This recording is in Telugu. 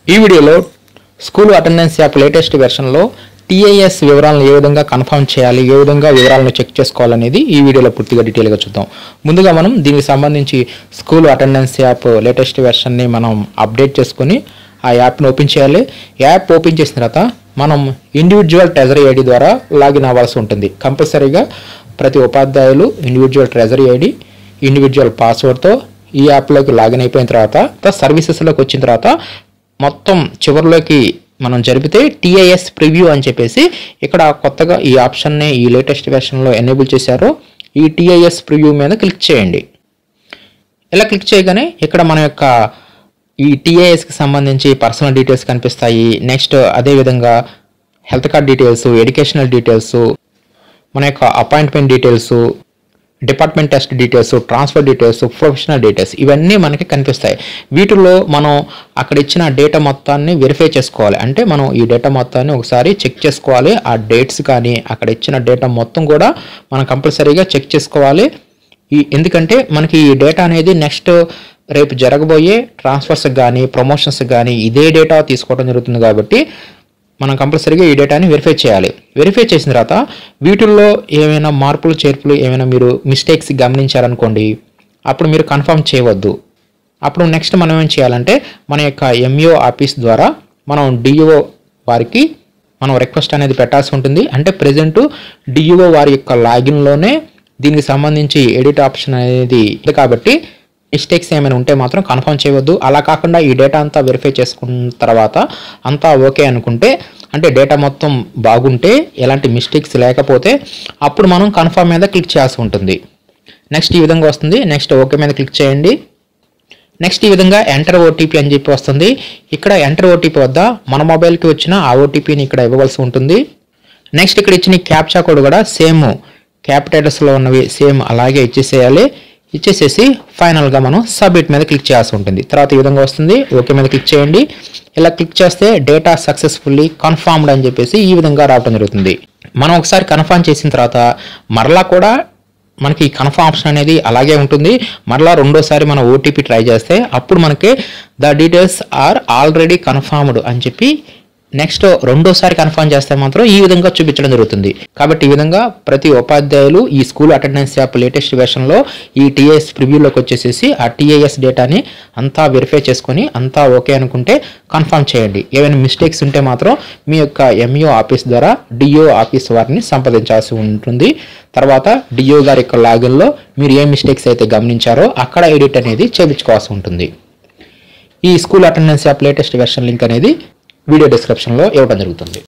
ఈ వీడియోలో స్కూల్ అటెండెన్స్ యాప్ లేటెస్ట్ వెర్షన్లో టీఐఎస్ వివరాలను ఏ విధంగా కన్ఫర్మ్ చేయాలి, ఏ విధంగా వివరాలను చెక్ చేసుకోవాలనేది ఈ వీడియోలో పూర్తిగా డీటెయిల్గా చూద్దాం. ముందుగా మనం దీనికి సంబంధించి స్కూల్ అటెండెన్స్ యాప్ లేటెస్ట్ వెర్షన్ని మనం అప్డేట్ చేసుకొని ఆ యాప్ని ఓపెన్ చేయాలి. యాప్ ఓపెన్ చేసిన తర్వాత మనం ఇండివిజువల్ ట్రెజరీ ఐడి ద్వారా లాగిన్ అవ్వాల్సి ఉంటుంది. కంపల్సరీగా ప్రతి ఉపాధ్యాయులు ఇండివిజువల్ ట్రెజరీ ఐడి, ఇండివిజువల్ పాస్వర్డ్తో ఈ యాప్లోకి లాగిన్ అయిపోయిన తర్వాత సర్వీసెస్లోకి వచ్చిన తర్వాత మొత్తం చివరిలోకి మనం జరిపితే టీఐఎస్ ప్రివ్యూ అని చెప్పేసి ఇక్కడ కొత్తగా ఈ ఆప్షన్ని ఈ లేటెస్ట్ వెర్షన్లో ఎనేబుల్ చేశారు. ఈ టీఐఎస్ ప్రివ్యూ మీద క్లిక్ చేయండి. ఇలా క్లిక్ చేయగానే ఇక్కడ మన యొక్క ఈ టీఐఎస్కి సంబంధించి పర్సనల్ డీటెయిల్స్ కనిపిస్తాయి. నెక్స్ట్ అదేవిధంగా health card details, educational details, మన యొక్క appointment details, department test details, transfer details, professional details ఇవన్నీ మనకి కనిపిస్తాయి. వీటిలో మనం అక్కడ ఇచ్చిన డేటా మొత్తాన్ని వెరిఫై చేసుకోవాలి. అంటే మనం ఈ డేటా మొత్తాన్ని ఒకసారి చెక్ చేసుకోవాలి. ఆ డేట్స్ కానీ అక్కడ ఇచ్చిన డేటా మొత్తం కూడా మనం కంపల్సరీగా చెక్ చేసుకోవాలి. ఎందుకంటే మనకి ఈ డేటా అనేది నెక్స్ట్ రేపు జరగబోయే ట్రాన్స్ఫర్స్ కానీ ప్రమోషన్స్ కానీ ఇదే డేటా తీసుకోవడం జరుగుతుంది. కాబట్టి మనం కంపల్సరీగా ఈ డేటాని వెరిఫై చేయాలి. వెరిఫై చేసిన తర్వాత వీటిల్లో ఏమైనా మార్పులు చేర్పులు ఏమైనా మీరు మిస్టేక్స్ గమనించారనుకోండి, అప్పుడు మీరు కన్ఫర్మ్ చేయవద్దు. అప్పుడు నెక్స్ట్ మనం ఏం చేయాలంటే మన యొక్క ఎంఈఓ ఆఫీస్ ద్వారా మనం డిఈఓ వారికి మనం రిక్వెస్ట్ అనేది పెట్టాల్సి ఉంటుంది. అంటే ప్రజెంట్ డిఈఓ వారి యొక్క లాగిన్లోనే దీనికి సంబంధించి ఎడిట్ ఆప్షన్ అనేది కాబట్టి మిస్టేక్స్ ఏమైనా ఉంటే మాత్రం కన్ఫర్మ్ చేయవద్దు. అలా కాకుండా ఈ డేటా అంతా వెరిఫై చేసుకున్న తర్వాత అంతా ఓకే అనుకుంటే, అంటే డేటా మొత్తం బాగుంటే ఎలాంటి మిస్టేక్స్ లేకపోతే అప్పుడు మనం కన్ఫర్మ్ మీద క్లిక్ చేయాల్సి ఉంటుంది. నెక్స్ట్ ఈ విధంగా వస్తుంది. నెక్స్ట్ ఓకే మీద క్లిక్ చేయండి. నెక్స్ట్ ఈ విధంగా ఎంటర్ ఓటీపీ అని చెప్పి వస్తుంది. ఇక్కడ ఎంటర్ ఓటీపీ వద్ద మన మొబైల్కి వచ్చిన ఆ ఓటీపీని ఇక్కడ ఇవ్వవలసి ఉంటుంది. నెక్స్ట్ ఇక్కడ ఇచ్చిన క్యాప్చా కోడ్ కూడా సేమ్ క్యాపిటల్స్లో ఉన్నవి సేమ్ అలాగే ఇచ్చేసేయాలి. ఇచ్చేసేసి ఫైనల్గా మనం సబ్మిట్ మీద క్లిక్ చేయాల్సి ఉంటుంది. తర్వాత ఈ విధంగా వస్తుంది. ఓకే మీద క్లిక్ చేయండి. ఇలా క్లిక్ చేస్తే డేటా సక్సెస్ఫుల్లీ కన్ఫర్మ్డ్ అని చెప్పేసి ఈ విధంగా రావడం జరుగుతుంది. మనం ఒకసారి కన్ఫర్మ్ చేసిన తర్వాత మరలా కూడా మనకి కన్ఫర్మ్ ఆప్షన్ అనేది అలాగే ఉంటుంది. మరలా రెండోసారి మనం ఓటీపీ ట్రై చేస్తే అప్పుడు మనకి the details are already confirmed అని చెప్పి నెక్స్ట్ రెండోసారి కన్ఫర్మ్ చేస్తే మాత్రం ఈ విధంగా చూపించడం జరుగుతుంది. కాబట్టి ఈ విధంగా ప్రతి ఉపాధ్యాయులు ఈ స్కూల్ అటెండెన్స్ యాప్ లేటెస్ట్ వెర్షన్లో ఈ టీఐఎస్ ప్రివ్యూలోకి వచ్చేసేసి ఆ టీఐఎస్ డేటాని అంతా వెరిఫై చేసుకొని అంతా ఓకే అనుకుంటే కన్ఫర్మ్ చేయండి. ఏమైనా మిస్టేక్స్ ఉంటే మాత్రం మీ యొక్క ఎంఈఓ ఆఫీస్ ద్వారా డిఓ ఆఫీస్ వారిని సంప్రదించాల్సి ఉంటుంది. తర్వాత డిఓ గారి యొక్క లాగిన్లో మీరు ఏ మిస్టేక్స్ అయితే గమనించారో అక్కడ ఎడిట్ అనేది చేయించుకోవాల్సి ఉంటుంది. ఈ school attendance app latest version link అనేది వీడియో డిస్క్రిప్షన్లో ఇవ్వడం జరుగుతుంది.